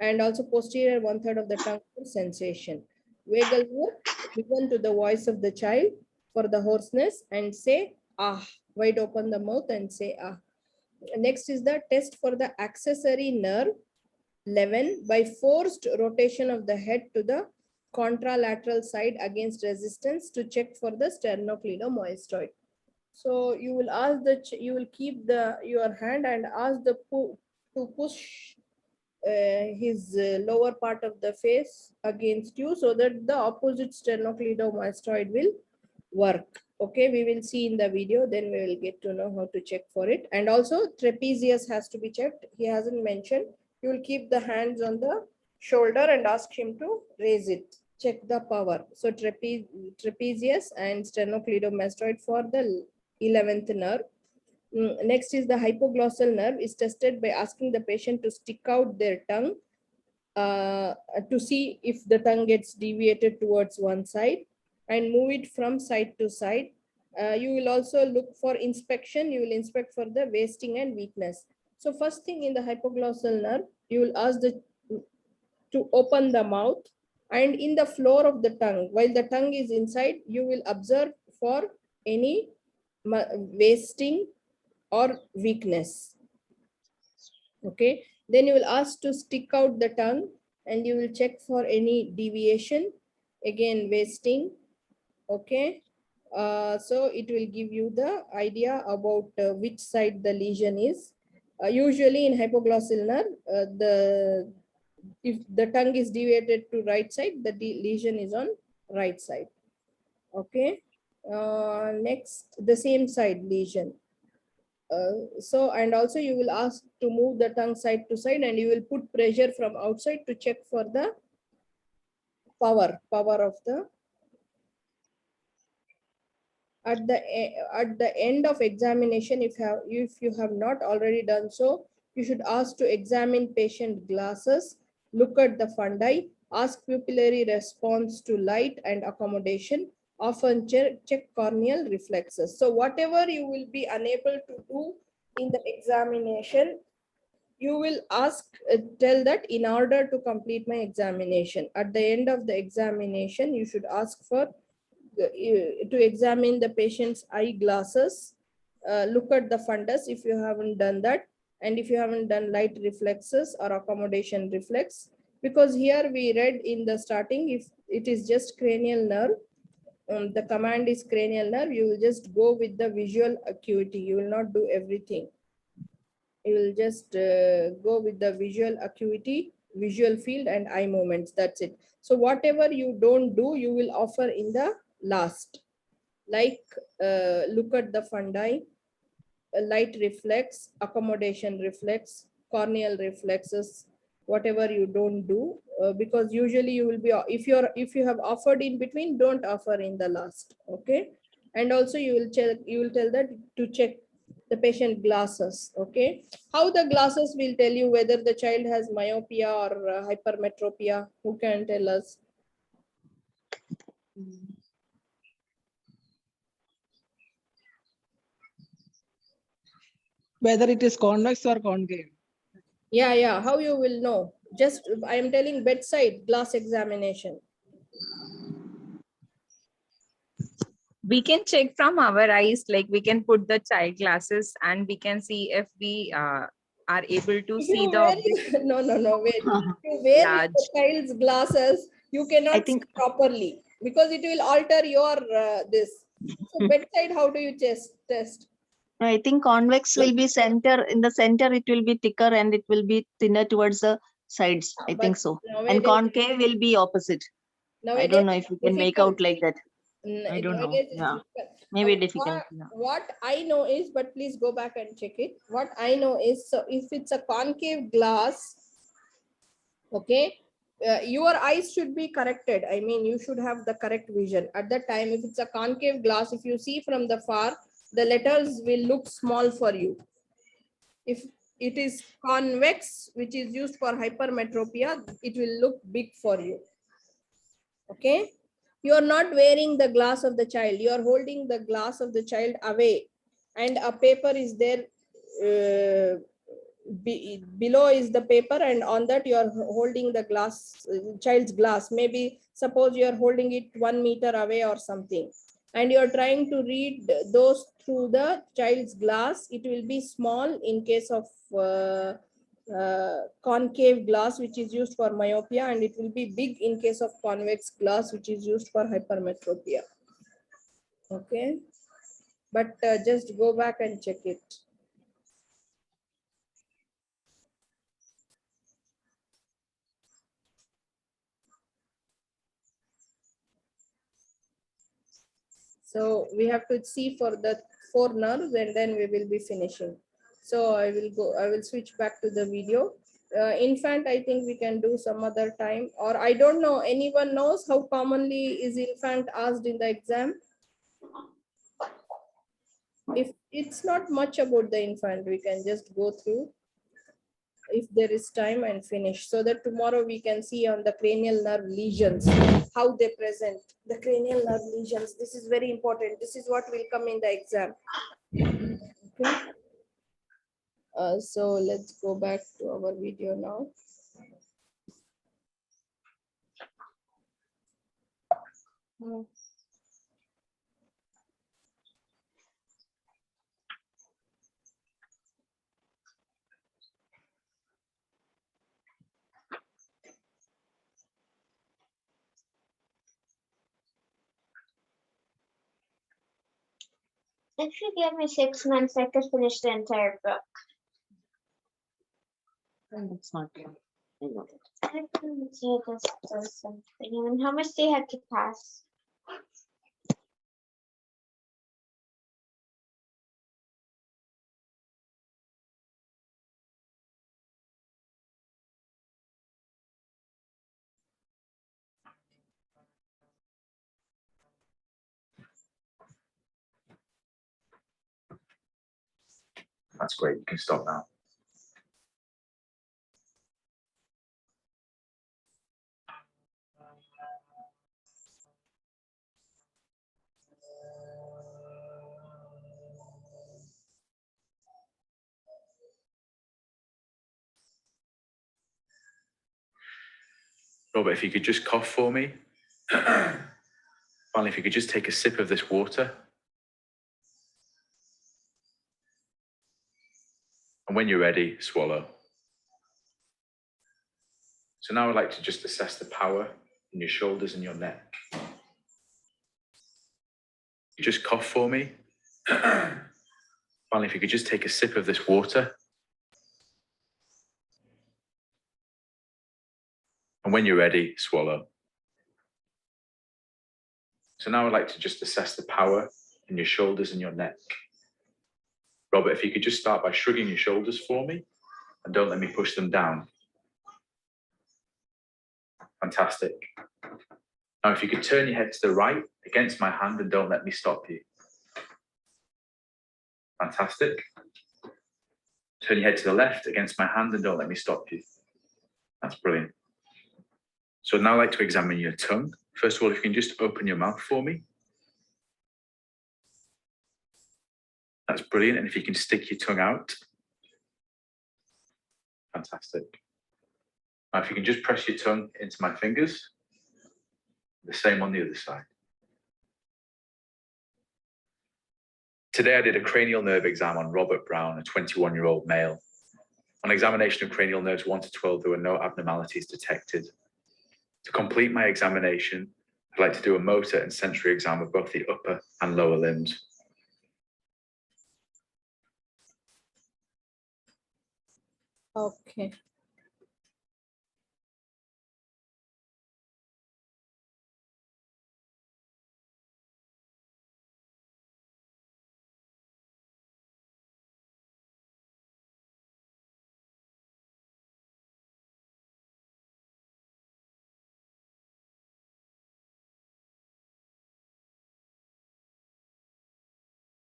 and also posterior 1/3 of the tongue for sensation. Vagal nerve listen to the voice of the child for the hoarseness and say ah, wide open the mouth and say ah. Next is the test for the accessory nerve 11 by forced rotation of the head to the contralateral side against resistance to check for the sternocleidomastoid. So you will ask you will keep your hand and ask the to push his lower part of the face against you so that the opposite sternocleidomastoid will work. Okay, we will see in the video, then we will get to know how to check for it. And also trapezius has to be checked. He hasn't mentioned. You will keep the hands on the shoulder and ask him to raise it. Check the power. So trapezius and sternocleidomastoid for the 11th nerve. Next is the hypoglossal nerve is tested by asking the patient to stick out their tongue to see if the tongue gets deviated towards one side and move it from side to side. You will also look for inspection. You will inspect for the wasting and weakness. So first thing in the hypoglossal nerve, you will ask to open the mouth, and in the floor of the tongue, while the tongue is inside, you will observe for any wasting or weakness. Okay, then you will ask to stick out the tongue and you will check for any deviation, again wasting. Okay, so it will give you the idea about which side the lesion is. Usually in hypoglossal nerve, if the tongue is deviated to right side, the lesion is on right side. Okay, next the same side lesion. So, and also you will ask to move the tongue side to side and you will put pressure from outside to check for the power of the. At the end of examination, if you have not already done so, you should ask to examine patient glasses, look at the fundi, ask pupillary response to light and accommodation, often check corneal reflexes. So whatever you will be unable to do in the examination, you will tell that in order to complete my examination. At the end of the examination, you should ask for to examine the patient's eyeglasses, look at the fundus if you haven't done that, and if you haven't done light reflexes or accommodation reflex, because here we read in the starting, if it is just cranial nerve, the command is cranial nerve, you will just go with the visual acuity. You will not do everything. You will just go with the visual acuity, visual field and eye movements. That's it. So whatever you don't do, you will offer in the last, like look at the fundi, light reflex, accommodation reflex, corneal reflexes, whatever you don't do, because usually you will be, if you have offered in between, don't offer in the last. Okay, and also you will tell that to check the patient glasses. Okay, how the glasses will tell you whether the child has myopia or hypermetropia? Who can tell us? Whether it is convex or concave. Yeah, how you will know? Just I am telling bedside glass examination. We can check from our eyes, like we can put the child glasses and we can see if we are able to see the object. No, wait. If you wear the child's glasses, you cannot see properly because it will alter your this. So bedside, how do you test? I think convex will be center. In the center, it will be thicker and it will be thinner towards the sides. I think so. And concave will be opposite. I don't know if you can make out like that. I don't know. Yeah, maybe difficult. What I know is, but please go back and check it. What I know is, so if it's a concave glass, okay, your eyes should be corrected. I mean, you should have the correct vision at that time. If it's a concave glass, if you see from the far, the letters will look small for you. If it is convex, which is used for hypermetropia, it will look big for you. Okay, you are not wearing the glass of the child, you are holding the glass of the child away and a paper is there below is the paper, and on that you are holding the glass, child's glass. Maybe suppose you are holding it 1 meter away or something, and you are trying to read those through the child's glass. It will be small in case of concave glass, which is used for myopia, and it will be big in case of convex glass, which is used for hypermetropia. Okay, but just go back and check it. So we have to see for the 4 nerves, and then we will be finishing. So I will switch back to the video. Infant, I think we can do some other time, or I don't know, anyone knows how commonly is infant asked in the exam? If it's not much about the infant, we can just go through if there is time and finish, so that tomorrow we can see on the cranial nerve lesions, how they present. The cranial nerve lesions, this is very important. This is what will come in the exam. Okay. So let's go back to our video now. If you give me 6 months, I could finish the entire book. That's not good. I can see this does something. And how much do you have to pass? That's great. You can stop now. Robert, if you could just cough for me. Finally, if you could just take a sip of this water. And when you're ready, swallow. So now I'd like to just assess the power in your shoulders and your neck. You just cough for me. Finally, if you could just take a sip of this water. And when you're ready, swallow. So now I'd like to just assess the power in your shoulders and your neck. Robert, if you could just start by shrugging your shoulders for me, and don't let me push them down. Fantastic. Now, if you could turn your head to the right against my hand and don't let me stop you. Fantastic. Turn your head to the left against my hand and don't let me stop you. That's brilliant. So now I'd like to examine your tongue. First of all, if you can just open your mouth for me. That's brilliant. And if you can stick your tongue out. Fantastic. Now, if you can just press your tongue into my fingers. The same on the other side. Today, I did a cranial nerve exam on Robert Brown, a 21-year-old male. On examination of cranial nerves 1 to 12, there were no abnormalities detected. To complete my examination, I'd like to do a motor and sensory exam of both the upper and lower limbs. Okay.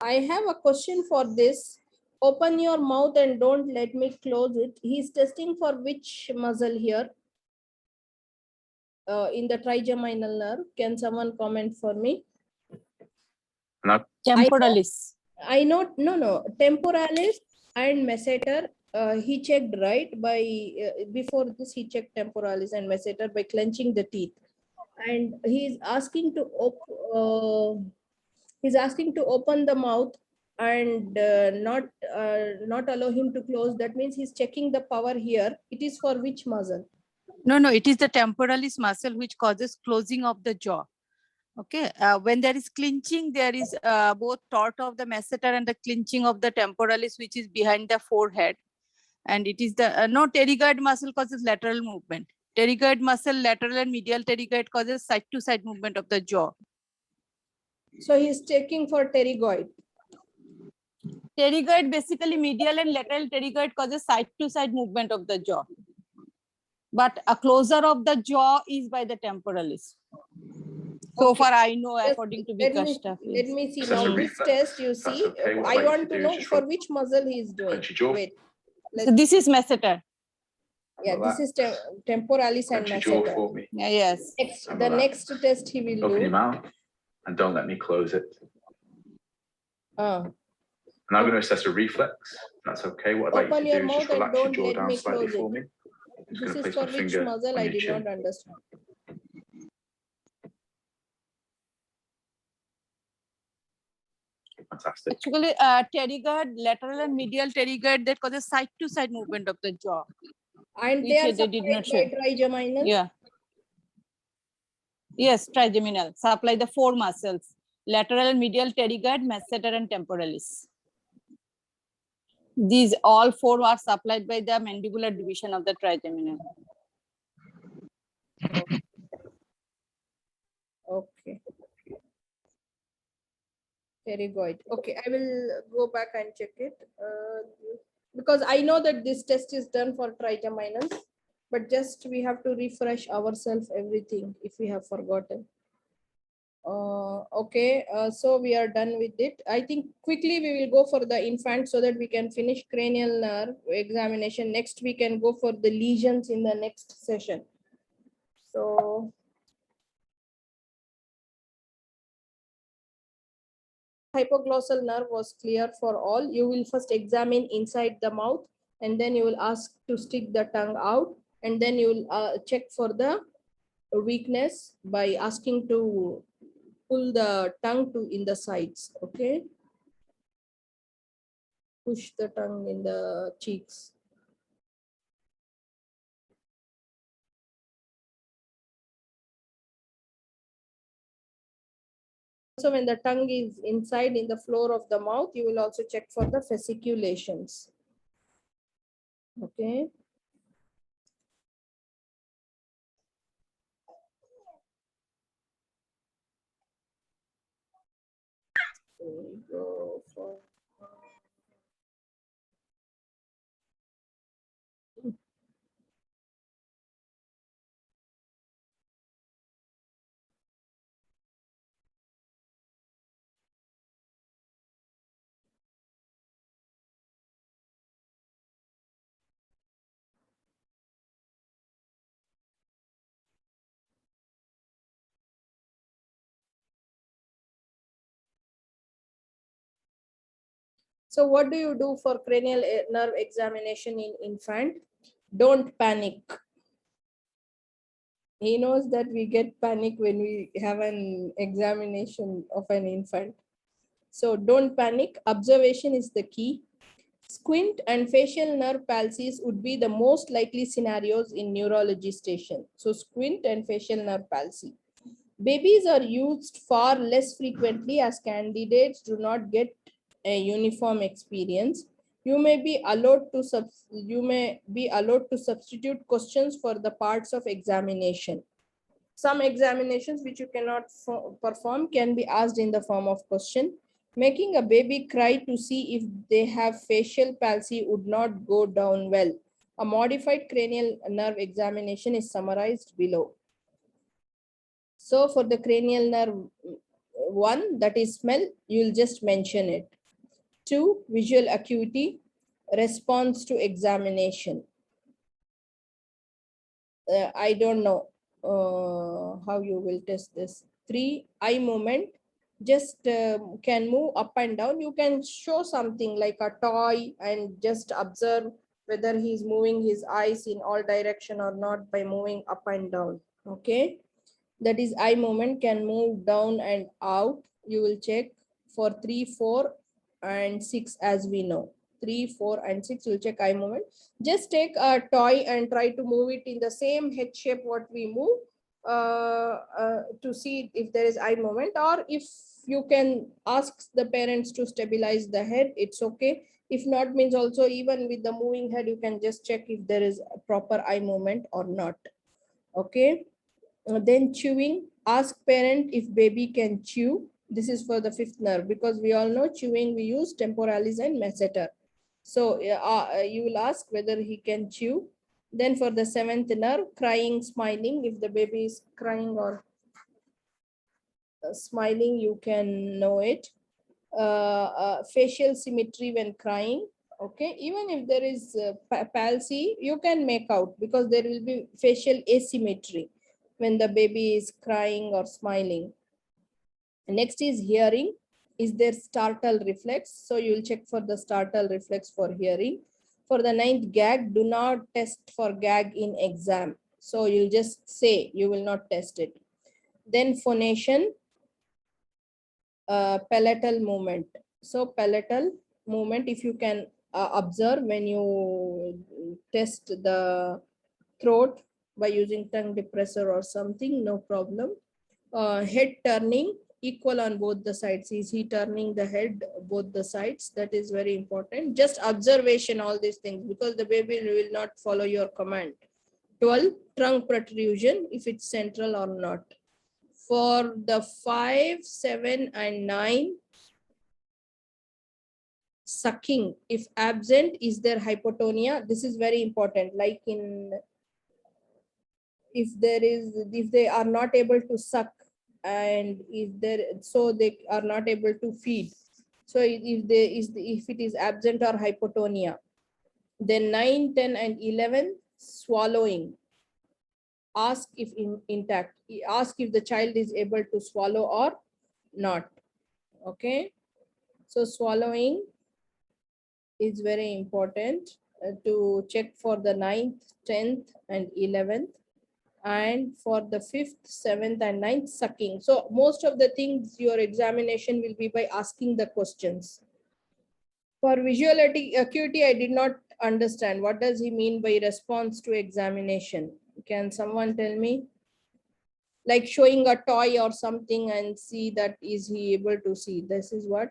I have a question for this. Open your mouth and don't let me close it. He's testing for which muscle here? In the trigeminal nerve. Can someone comment for me? Temporalis. I know, no, temporalis and masseter he checked, right, by before this he checked temporalis and masseter by clenching the teeth, and he's asking to open the mouth and not allow him to close. That means he's checking the power here. It is for which muscle? No, it is the temporalis muscle which causes closing of the jaw. Okay, when there is clinching, there is both taut of the masseter and the clinching of the temporalis, which is behind the forehead. And it is the no pterygoid muscle causes lateral movement. Pterygoid muscle, lateral and medial pterygoid causes side to side movement of the jaw. So he's checking for pterygoid. Pterygoid, basically medial and lateral pterygoid causes side to side movement of the jaw. But a closure of the jaw is by the temporalis. So Okay. far I know, according to Vikashta. Let me see That's now a this reflex. test. You That's see, okay. What I'd I like want to to do know is just for which muscle he is doing. clench your jaw. Wait, So this is masseter. yeah, this is temporalis and Clench your jaw masseter. for me. Yeah, yes. Next, How the about that? next test he will Open your do. mouth and don't let me close it. Uh, And I'm going to assess a reflex. That's okay. What I'd like Open you to your do is just mouth and relax your don't jaw let down me slightly close for it. me. I'm just This going to is place for my which finger muscle? on I your did chin. not understand. Fantastic. Actually, pterygoid, lateral and medial pterygoid, that causes side to side movement of the jaw. And Which they are they did not supplied show. by trigeminal. Yeah. Yes, trigeminal. Supply the four muscles: lateral and medial pterygoid, masseter, and temporalis. These all four are supplied by the mandibular division of the trigeminal. Okay. Pterygoid. Okay, I will go back and check it. Because I know that this test is done for trigeminal, but just we have to refresh ourselves everything if we have forgotten. Okay, so we are done with it. I think quickly we will go for the infant so that we can finish cranial nerve examination. Next we can go for the lesions in the next session. So hypoglossal nerve was clear for all. You will first examine inside the mouth, and then you will ask to stick the tongue out, and then you will check for the weakness by asking to pull the tongue to in the sides. Okay, push the tongue in the cheeks. So when the tongue is inside in the floor of the mouth, you will also check for the fasciculations. Okay. So we go for So what do you do for cranial nerve examination in infant? Don't panic. He knows that we get panic when we have an examination of an infant. So don't panic. Observation is the key. Squint and facial nerve palsies would be the most likely scenarios in neurology station. So squint and facial nerve palsy. Babies are used far less frequently as candidates do not get a uniform experience. You may be allowed to substitute questions for the parts of examination. Some examinations which you cannot perform can be asked in the form of question. Making a baby cry to see if they have facial palsy would not go down well. A modified cranial nerve examination is summarized below. So for the cranial nerve 1, that is smell, you will just mention it. 2, visual acuity, response to examination. I don't know how you will test this. 3, eye movement, just can move up and down. You can show something like a toy and just observe whether he's moving his eyes in all direction or not by moving up and down. Okay, that is eye movement can move down and out. You will check for 3, 4 and 6, as we know. 3, 4 and 6 you'll check eye movement. Just take a toy and try to move it in the same head shape what we move to see if there is eye movement, or if you can ask the parents to stabilize the head, it's okay. If not, means also even with the moving head you can just check if there is a proper eye movement or not. Okay. Then chewing, ask parent if baby can chew. This is for the 5th nerve, because we all know chewing we use temporalis and masseter. So you will ask whether he can chew. Then for the 7th nerve, crying, smiling, if the baby is crying or smiling, you can know it. Facial symmetry when crying. Okay, even if there is palsy, you can make out, because there will be facial asymmetry when the baby is crying or smiling. Next is hearing. Is there startle reflex? So you will check for the startle reflex for hearing. For the 9th, gag, do not test for gag in exam. So you'll just say, you will not test it. Then phonation, palatal movement. So palatal movement, if you can observe when you test the throat by using tongue depressor or something, no problem. Head turning, equal on both the sides. Is he turning the head both the sides? That is very important. Just observation, all these things, because the baby will not follow your command. 12, trunk protrusion, if it's central or not. For the 5, 7 and 9, sucking, if absent, is there hypotonia? This is very important. Like in, if they are not able to suck, and so they are not able to feed. So if it is absent or hypotonia. Then 9, 10 and 11, swallowing. Ask if intact. Ask if the child is able to swallow or not. Okay, so swallowing is very important to check for the 9th, 10th and 11th. And for the 5th, 7th and 9th, sucking. So most of the things your examination will be by asking the questions. For visual acuity, I did not understand. What does he mean by response to examination? Can someone tell me? Like showing a toy or something and see that is he able to see? This is what?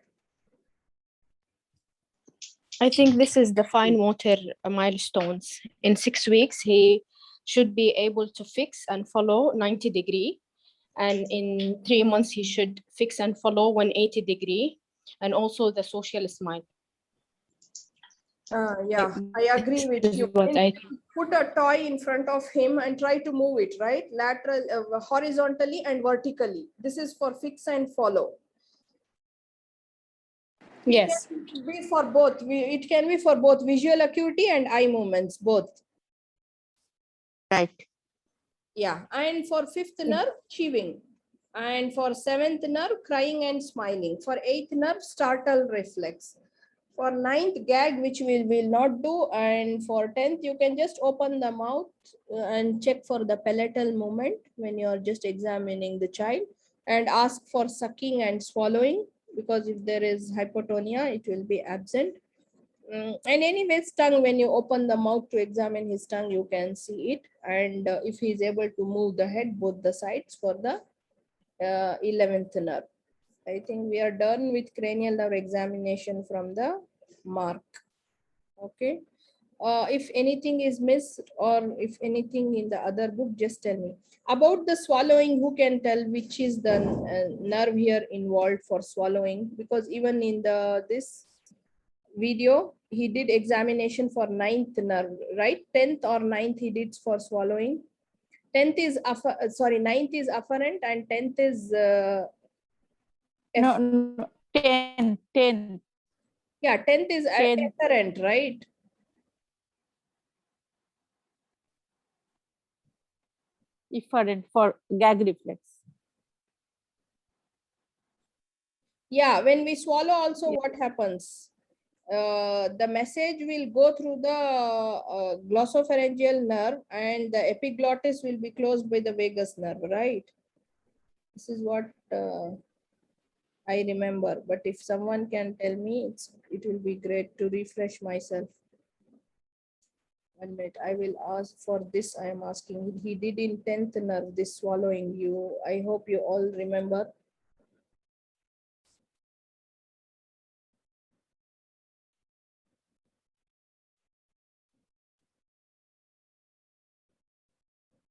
I think this is the fine motor milestones. In 6 weeks, he should be able to fix and follow 90 degree. And in 3 months, he should fix and follow 180 degree. And also the social smile. Yeah, I agree with you. Put a toy in front of him and try to move it, right? Lateral, horizontally and vertically. This is for fix and follow. Yes. It can be for both. It can be for both visual acuity and eye movements, both. Right. Yeah, and for 5th nerve, chewing. And for 7th nerve, crying and smiling. For 8th nerve, startle reflex. For 9th, gag, which we will not do. And for 10th, you can just open the mouth and check for the palatal movement when you are just examining the child, and ask for sucking and swallowing, because if there is hypotonia, it will be absent. And anyways, tongue, when you open the mouth to examine his tongue, you can see it. And if he is able to move the head, both the sides, for the 11th nerve. I think we are done with cranial nerve examination from the mark. Okay. If anything is missed or if anything in the other book, just tell me. About the swallowing, who can tell which is the nerve here involved for swallowing? Because even in this video, he did examination for 9th nerve, right? 10th or 9th he did for swallowing. 10th is 9th is afferent and 10th is no, 10. Yeah, 10th is afferent, right? Efferent for gag reflex. Yeah, when we swallow also, what happens? the message will go through the glossopharyngeal nerve and the epiglottis will be closed by the vagus nerve, right? This is what I remember, but if someone can tell me, it will be great to refresh myself. 1 minute, I will ask for this. I am asking. He did in 10th nerve, this swallowing. I hope you all remember.